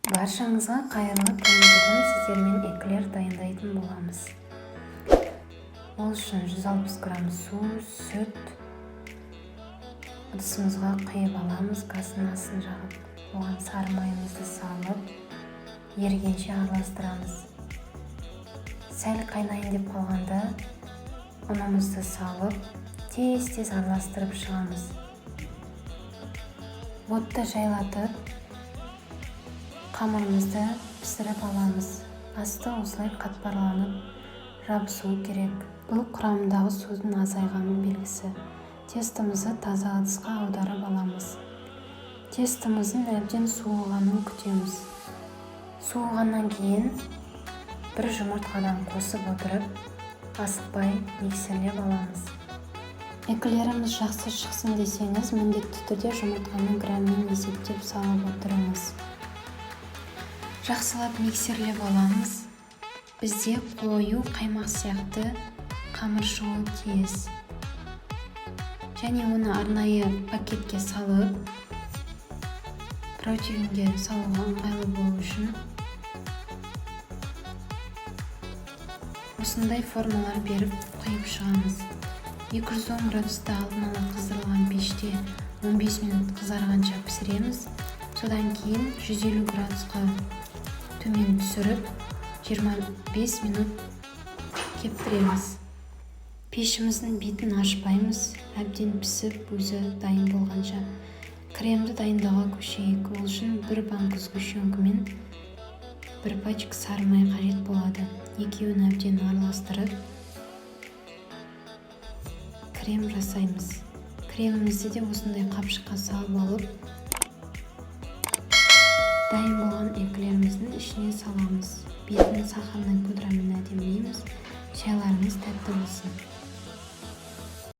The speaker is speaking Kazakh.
Баршаңызға қайырлы күн. Бүгін сіздермен эклер дайындайтын боламыз. Ол үшін 160 грамм су, сүт ыдысымызға құйып аламыз. Газдың астын жағып, оған сары майымызды салып, ерігенше араластырамыз. Сәл қайнайын деп қалғанда ұнымызды салып, тез-тез араластырып шығамыз. Отты жайлатып, қамырымызды пісіріп аламыз. Асты осылай қатпарланып жабысуы керек. Бұл құрамындағы судың азайғанның белгісі. Тестімізді таза ыдысқа аударып аламыз. Тестіміздің әбден суығанын күтеміз. Суығаннан кейін бір жұмыртқадан қосып отырып, асықпай миксерлеп аламыз. Эклеріміз жақсы шықсын десеңіз, міндетті түрде жұмыртқаны граммен есептеп салып отырыңыз. Жақсылап миксерлеп аламыз. Бізде қою қаймақ сияқты қамыр шығуы тиіс. Және оны арнайы пакетке салып, противенге салуға ыңғайлы болу үшін осындай формалар беріп құйып шығамыз. 210 градуста алдын ала қыздырылған пеште 15 минут қызарғанша пісіреміз. Содан кейін 150 градусқа төмен түсіріп 25 минут кептіреміз. Пешіміздің бетін ашпаймыз, әбден пісіп, өзі дайын болғанша. Кремді дайындауға көшейік. Ол үшін бір банка сгущенка мен бір пачка сары май қажет болады. Екеуін әбден араластырып, крем жасаймыз. Кремімізді де осындай қапшыққа салып алып, дайын болған эклеріміздің ішіне саламыз. Бетін сахарный пудрамен әдемілейміз. Шайларымыз тәтті болсын.